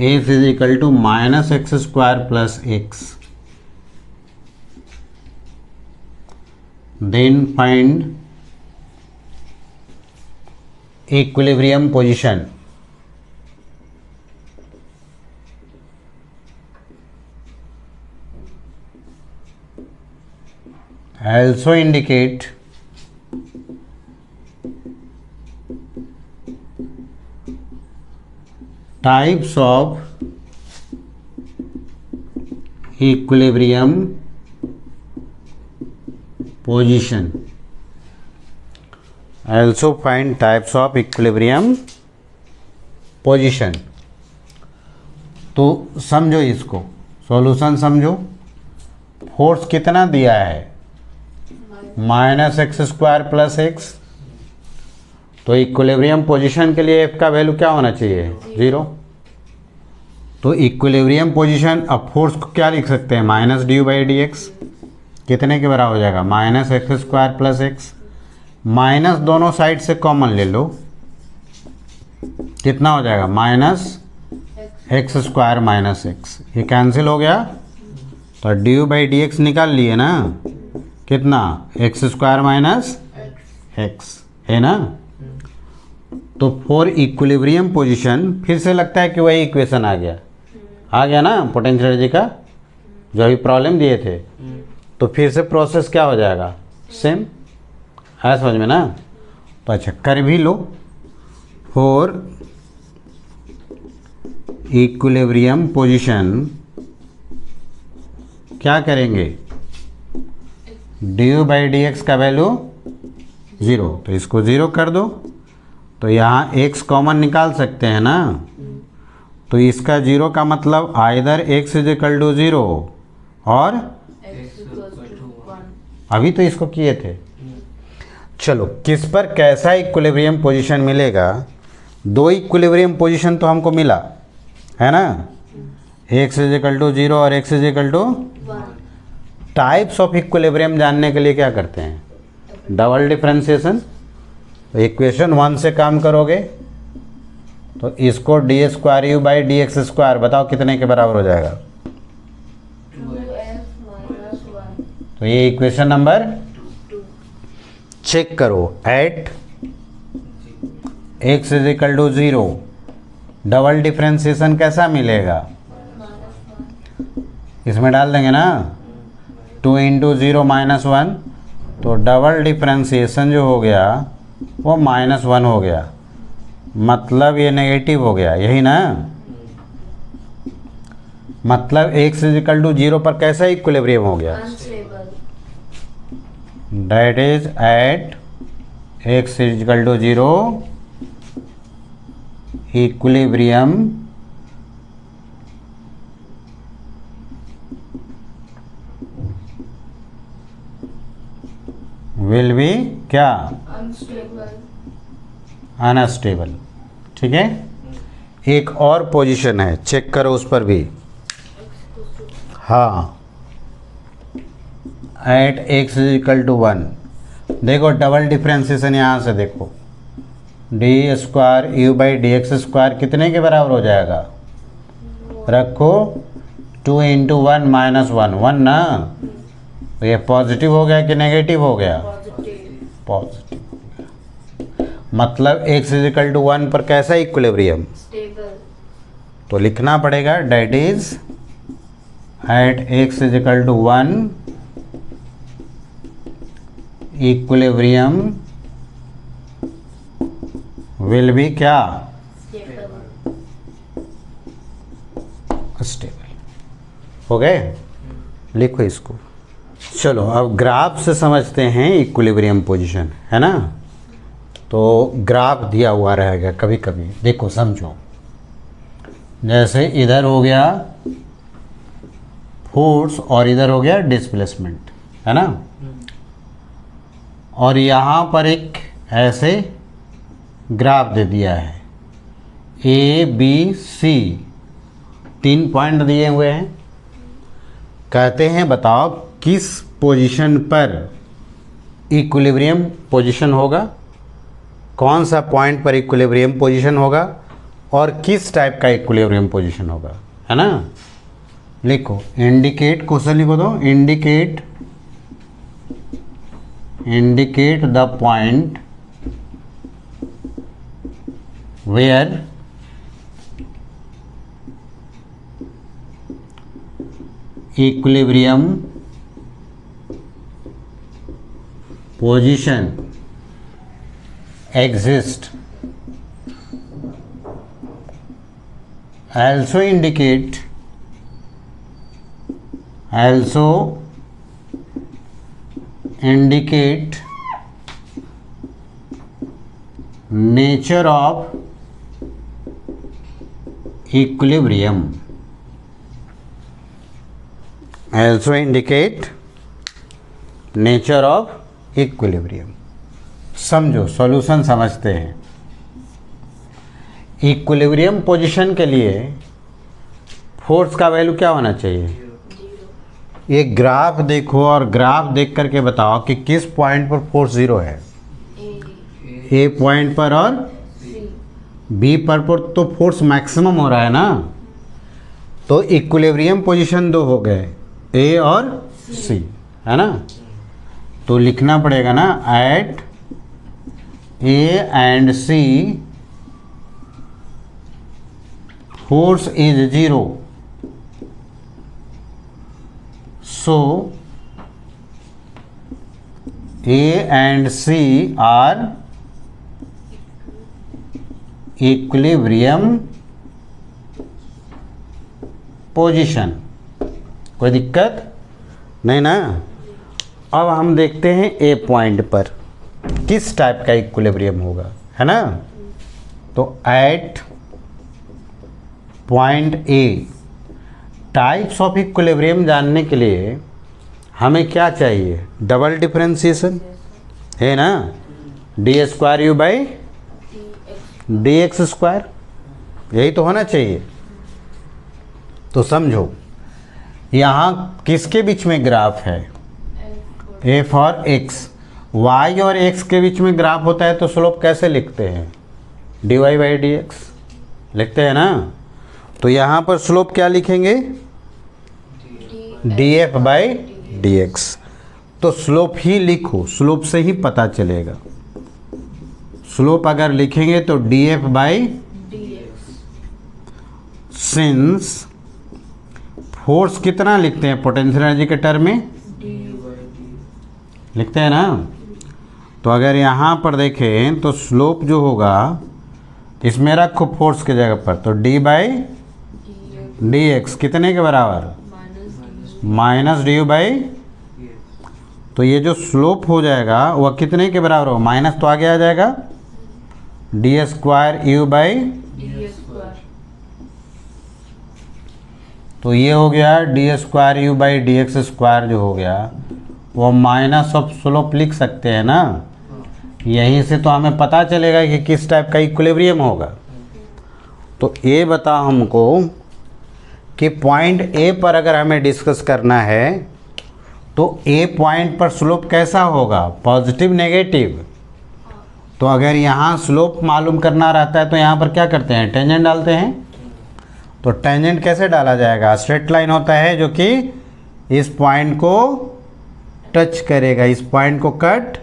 x is equal to minus x square plus x, then find equilibrium position. Also indicate types of equilibrium position. Also find types of equilibrium position. तो समझो इसको, solution समझो। Force कितना दिया है? Minus x square plus x. तो equilibrium position के लिए एफ का वैल्यू क्या होना चाहिए? 0। तो इक्विलिब्रियम पोजीशन, अब फोर्स को क्या लिख सकते हैं? Minus D by D x. कितने के बराबर हो जाएगा? Minus x square plus x. Minus दोनों साइड से कॉमन ले लो, कितना हो जाएगा? Minus x square minus x, ये कैंसिल हो गया। तो डी बाई डी एक्स निकाल लिए ना, कितना? एक्स स्क्वायर माइनस एक्स, है ना? तो फॉर इक्विलिब्रियम पोजीशन फिर से लगता है कि वही इक्वेशन आ गया ना पोटेंशियल एनर्जी का, जो अभी प्रॉब्लम दिए थे। तो फिर से प्रोसेस क्या हो जाएगा? सेम है, समझ में ना? तो अच्छा कर भी लो। फॉर इक्विलिब्रियम पोजीशन क्या करेंगे? डी बाई डी एक्स का वैल्यू 0, तो इसको 0 कर दो। तो यहाँ x कॉमन निकाल सकते हैं ना, तो इसका 0 का मतलब either x is equal to 0 और X equals to 1. अभी तो इसको किए थे। चलो, किस पर कैसा इक्विलिब्रियम पोजीशन मिलेगा? दो इक्विलिब्रियम पोजीशन तो हमको मिला है ना, x इज इक्वल टू 0 और x is equal to 1. Types of equilibrium जानने के लिए क्या करते हैं? Double differentiation. तो इक्वेशन 1 से काम करोगे तो इसको D square u by D x square, बताओ कितने के बराबर हो जाएगा? 2x minus 1. तो ये इक्वेशन नंबर 2. चेक करो। At x is equal to 0 double differentiation कैसा मिलेगा? इसमें डाल देंगे ना 2 इंटू 0 माइनस 1, तो डबल डिफरेंशिएशन जो हो गया वो -1 हो गया, मतलब ये नेगेटिव हो गया, यही ना? मतलब x इज इक्वल टू 0 पर कैसा इक्विलिब्रियम हो गया? Unstable. That is at x is equal to 0 equilibrium will be क्या? Unstable. अनस्टेबल। ठीक है, एक और पोजीशन है, चेक करो उस पर भी। X equals to हाँ, at x is equal to 1। देखो डबल डिफरेंशिएशन यहाँ से देखो, d square u by D x square कितने के बराबर हो जाएगा? रखो 2 इंटू 1 माइनस 1, 1 ना? तो ये पॉजिटिव हो गया कि नेगेटिव हो गया? पॉजिटिव। मतलब x इजिकल टू 1 पर कैसा इक्विलिब्रियम? स्टेबल। तो लिखना पड़ेगा that is at x is equal to 1 equilibrium will be क्या? स्टेबल। हो गए? लिखो इसको। चलो अब ग्राफ से समझते हैं इक्विलिब्रियम पोजीशन, है ना? तो ग्राफ दिया हुआ रहेगा कभी कभी, देखो समझो। जैसे इधर हो गया फोर्स और इधर हो गया डिस्प्लेसमेंट, है ना? और यहाँ पर एक ऐसे ग्राफ दे दिया है, ए बी सी 3 पॉइंट दिए हुए हैं। कहते हैं बताओ किस पोजीशन पर इक्विलिब्रियम पोजीशन होगा, कौन सा पॉइंट पर इक्विलिब्रियम पोजीशन होगा और किस टाइप का इक्विलिब्रियम पोजीशन होगा, है ना? लिखो, इंडिकेट, क्वेश्चन लिखो तो indicate the point where equilibrium position exists. Also indicate nature of equilibrium. Also indicate nature of equilibrium. समझो, सॉल्यूशन समझते हैं। इक्विलिब्रियम पोजीशन के लिए फोर्स का वैल्यू क्या होना चाहिए? ये ग्राफ देखो और ग्राफ देख करके बताओ कि किस पॉइंट पर फोर्स जीरो है। ए पॉइंट पर और बी पर तो फोर्स मैक्सिमम हो रहा है ना। तो इक्विलिब्रियम पोजीशन दो हो गए, ए और सी, है ना? तो लिखना पड़ेगा ना, at a and c force is zero, so A and C are equilibrium position। कोई दिक्कत नहीं ना? अब हम देखते हैं A पॉइंट पर किस टाइप का इक्विलिब्रियम होगा, है ना? तो at point A types of equilibrium जानने के लिए हमें क्या चाहिए? डबल डिफरेंशिएशन, है ना? D square u by D x square, यही तो होना चाहिए। तो समझो, यहाँ किसके बीच में ग्राफ है? एफ और एक्स। वाई और एक्स के बीच में ग्राफ होता है तो स्लोप कैसे लिखते हैं? D y by D x लिखते हैं ना। तो यहाँ पर स्लोप क्या लिखेंगे? D f by D x. तो स्लोप ही लिखो, स्लोप से ही पता चलेगा। स्लोप अगर लिखेंगे तो D f by since force कितना लिखते हैं पोटेंशियल एनर्जी के टर्म में? लिखते हैं ना। तो अगर यहाँ पर देखें तो स्लोप जो होगा, इसमें रखो फोर्स की जगह पर, तो डी बाई डी एक्स कितने के बराबर? Minus D U by. तो ये जो स्लोप हो जाएगा वह कितने के बराबर हो? माइनस तो आगे आ जाएगा, डी स्क्वायर यू बाई। तो ये हो गया D square u by D x square जो हो गया वो माइनस ऑफ स्लोप लिख सकते हैं ना। यहीं से तो हमें पता चलेगा कि किस टाइप का इक्विलिब्रियम होगा। तो ये बता हमको कि पॉइंट ए पर अगर हमें डिस्कस करना है तो ए पॉइंट पर स्लोप कैसा होगा? Positive negative. तो अगर यहाँ स्लोप मालूम करना रहता है तो यहाँ पर क्या करते हैं? टेंजेंट डालते हैं। तो टेंजेंट कैसे डाला जाएगा? स्ट्रेट लाइन होता है जो कि इस पॉइंट को टच करेगा, इस पॉइंट को कट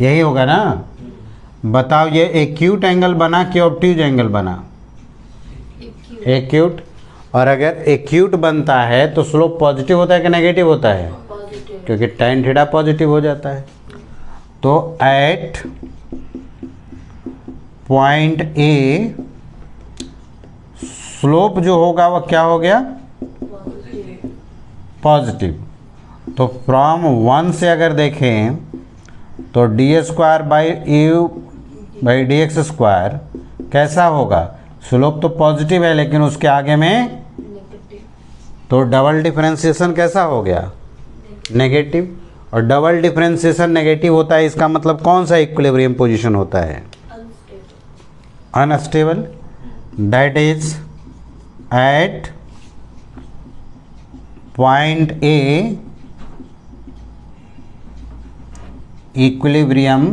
यही होगा ना। बताओ ये एक्यूट एंगल बना कि ऑब्ट्यूज एंगल बना? एक्यूट। और अगर एक्यूट बनता है तो स्लोप पॉजिटिव होता है कि नेगेटिव होता है? पॉजिटिव। क्योंकि tan थीटा पॉजिटिव हो जाता है। तो एट पॉइंट ए स्लोप जो होगा वह क्या हो गया? पॉजिटिव। पॉजिटिव। तो फ्रॉम 1 से अगर देखें तो D square by you by D x square कैसा होगा? स्लोप तो पॉजिटिव है लेकिन उसके आगे में नेगेटिव। तो डबल डिफरेंशिएशन कैसा हो गया? नेगेटिव। और डबल डिफरेंशिएशन नेगेटिव होता है, इसका मतलब कौन सा इक्विलिब्रियम पोजीशन होता है? Unstable. Unstable. That is at point a equilibrium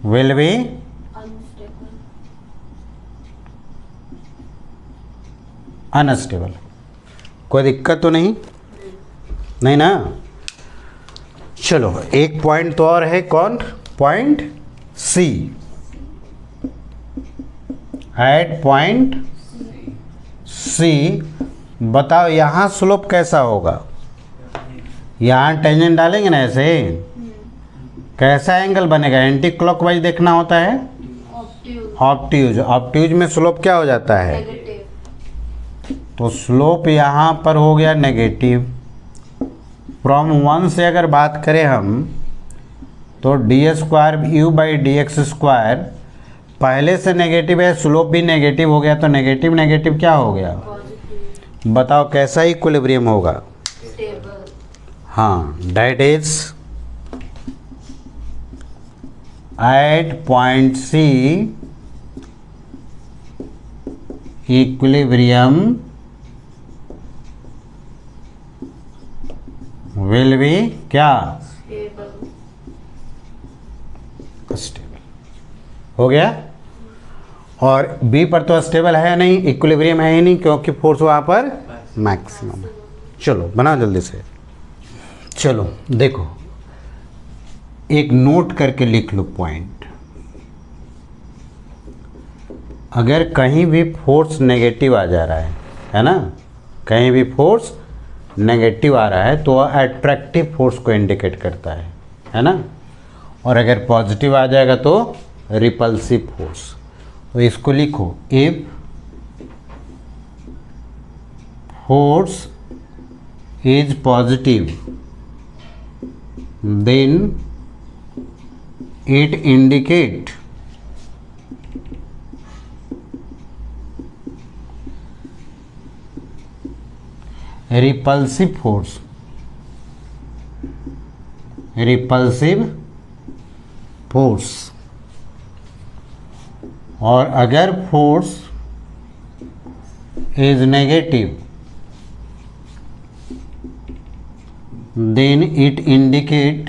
will be unstable. Unstable. कोई दिक्कत तो नहीं? नहीं ना। चलो एक पॉइंट तो और है, कौन? Point c. At point c बताओ यहाँ स्लोप कैसा होगा? यहाँ टेंजेंट डालेंगे ना ऐसे, कैसा एंगल बनेगा? एंटी क्लॉकवाइज देखना होता है। ऑब्ट्यूज। ऑब्ट्यूज। ऑब्ट्यूज में स्लोप क्या हो जाता है? नेगेटिव। तो स्लोप यहाँ पर हो गया नेगेटिव। फ्रॉम 1 से अगर बात करें हम तो D square u by D x square पहले से नेगेटिव है, स्लोप भी नेगेटिव हो गया, तो नेगेटिव नेगेटिव क्या हो गया? पॉजिटिव। बताओ कैसा इक्विलिब्रियम होगा? स्टेबल। हाँ, that is at point c equilibrium will be क्या? स्टेबल। स्टेबल। हो गया। और बी पर तो स्टेबल है नहीं, इक्विलिब्रियम है ही नहीं, क्योंकि फोर्स वहाँ पर मैक्सिमम है। चलो बनाओ जल्दी से। चलो देखो, एक नोट करके लिख लो पॉइंट। अगर कहीं भी फोर्स नेगेटिव आ जा रहा है ना, कहीं भी फोर्स नेगेटिव आ रहा है तो वह अट्रैक्टिव फोर्स को इंडिकेट करता है ना। और अगर पॉजिटिव आ जाएगा तो रिपल्सिव फोर्स। तो इसको लिखो, if force is positive then it indicate repulsive force, repulsive force। और अगर force is negative then it indicate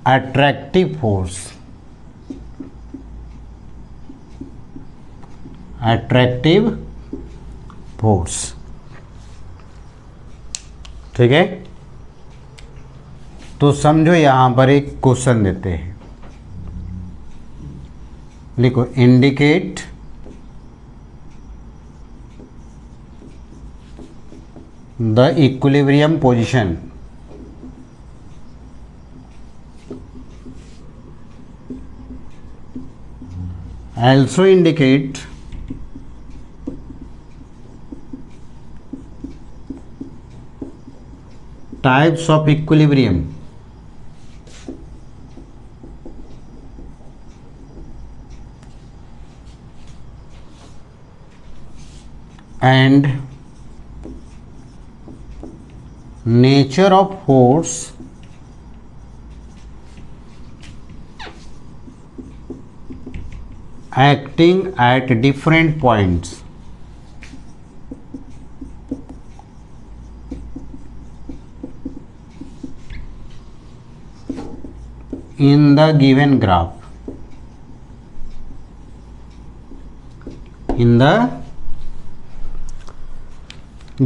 attractive force, attractive force। ठीक है। तो समझो यहाँ पर एक क्वेश्चन देते हैं, लिखो indicate the equilibrium position also indicate types of equilibrium and nature of force acting at different points in the given graph, in the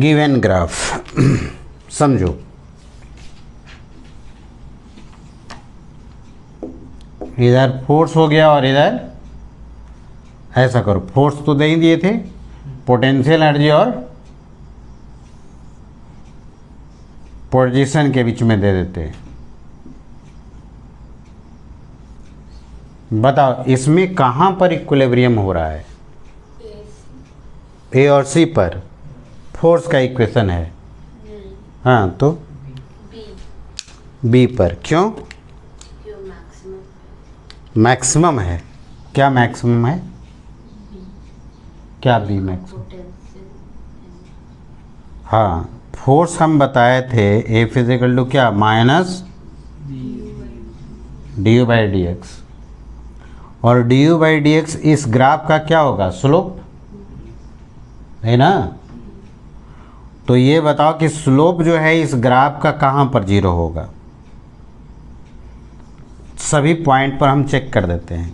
given graph। समझो, इधर फोर्स हो गया और इधर ऐसा करो, फोर्स तो दे ही दिए थे, पोटेंशियल एनर्जी और पोजीशन के बीच में दे देते हैं। बताओ इसमें कहाँ पर इक्विलिब्रियम हो रहा है? ए और सी पर फोर्स का इक्वेशन है। हाँ तो बी बी पर क्यों? क्यों मैक्सिमम मैक्सिमम है। क्या मैक्सिमम है? क्या बी मैक्सिमम? पोटेंशियल हाँ, फोर्स हम बताए थे ए फिजिकल टू क्या, minus D U by D X, और D U by D X इस ग्राफ का क्या होगा, स्लोप है ना। तो ये बताओ कि स्लोप जो है इस ग्राफ का कहाँ पर जीरो होगा। सभी पॉइंट पर हम चेक कर देते हैं।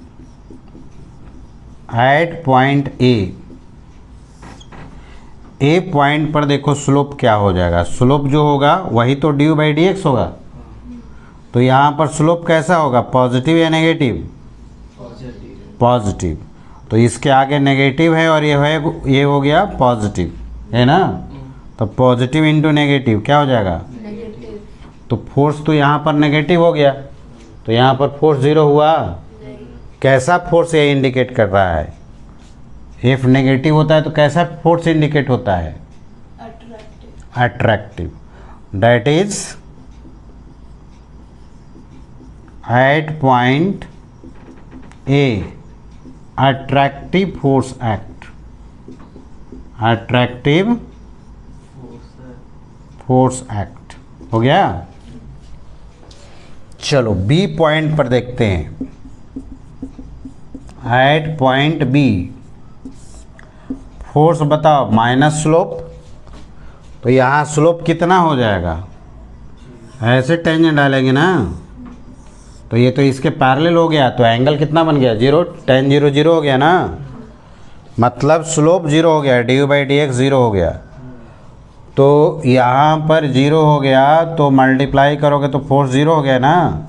एट पॉइंट ए पॉइंट पर देखो स्लोप क्या हो जाएगा, स्लोप जो होगा वही तो D U by D x होगा। तो यहाँ पर स्लोप कैसा होगा, पॉजिटिव या नेगेटिव? पॉजिटिव। तो इसके आगे नेगेटिव है और ये हो गया पॉजिटिव, है ना। तो पॉजिटिव इंटू नेगेटिव क्या हो जाएगा, नेगेटिव तो फोर्स तो यहाँ पर नेगेटिव हो गया, तो यहाँ पर फोर्स जीरो हुआ। नहीं कैसा फोर्स ये इंडिकेट कर रहा है? इफ नेगेटिव होता है तो कैसा फोर्स इंडिकेट होता है? Attractive attractive. That is at point a attractive force act, attractive force act हो गया। चलो बी पॉइंट पर देखते हैं। एट पॉइंट बी फोर्स बताओ, माइनस स्लोप, तो यहाँ स्लोप कितना हो जाएगा, ऐसे टेंजेंट डालेंगे ना, तो ये तो इसके पैरेलल हो गया, तो एंगल कितना बन गया, जीरो, टेन जीरो जीरो हो गया ना, मतलब स्लोप जीरो हो गया, D U by D x zero हो गया। तो यहाँ पर जीरो हो गया तो मल्टीप्लाई करोगे तो फोर्स जीरो हो गया ना।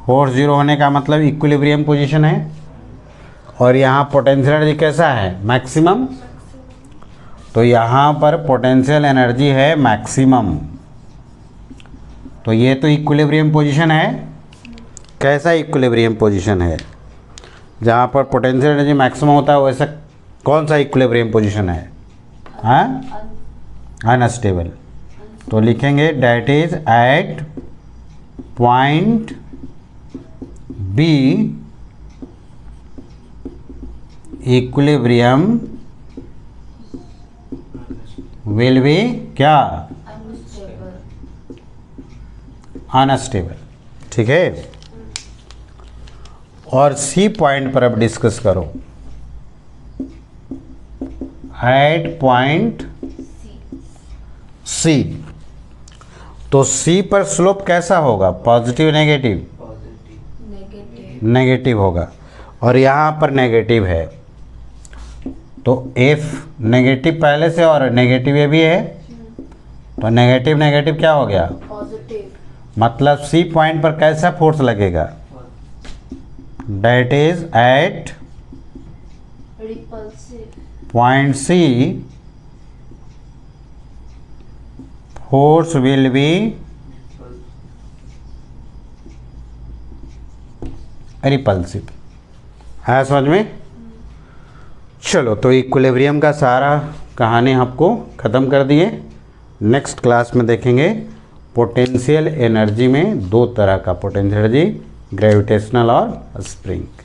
फोर्स जीरो होने का मतलब इक्विलिब्रियम पोजीशन है, और यहाँ पोटेंशियल एनर्जी कैसा है, मैक्सिमम। तो यहाँ पर पोटेंशियल एनर्जी है मैक्सिमम, तो ये तो इक्विलिब्रियम पोजीशन है। कैसा इक्विलिब्रियम पोजीशन है, जहाँ पर पोटेंशियल एनर्जी मैक्सिमम होता है, वैसा कौन सा इक्विलिब्रियम पोजीशन है? हाँ, अनस्टेबल। तो लिखेंगे that is at point b equilibrium will be क्या, अनस्टेबल अनस्टेबल। ठीक है, और सी पॉइंट पर अब डिस्कस करो। एट पॉइंट सी, तो सी पर स्लोप कैसा होगा, पॉजिटिव नेगेटिव? नेगेटिव नेगेटिव होगा, और यहाँ पर नेगेटिव है, तो एफ नेगेटिव पहले से और नेगेटिव ये भी है, तो नेगेटिव नेगेटिव क्या हो गया, पॉजिटिव, मतलब सी पॉइंट पर कैसा फोर्स लगेगा, that is at repulsive point c force will be repulsive. है समझ में? चलो, तो इक्विलिब्रियम का सारा कहानी आपको ख़त्म कर दिए। नेक्स्ट क्लास में देखेंगे पोटेंशियल एनर्जी में दो तरह का पोटेंशियल एनर्जी, ग्रेविटेशनल और स्प्रिंग।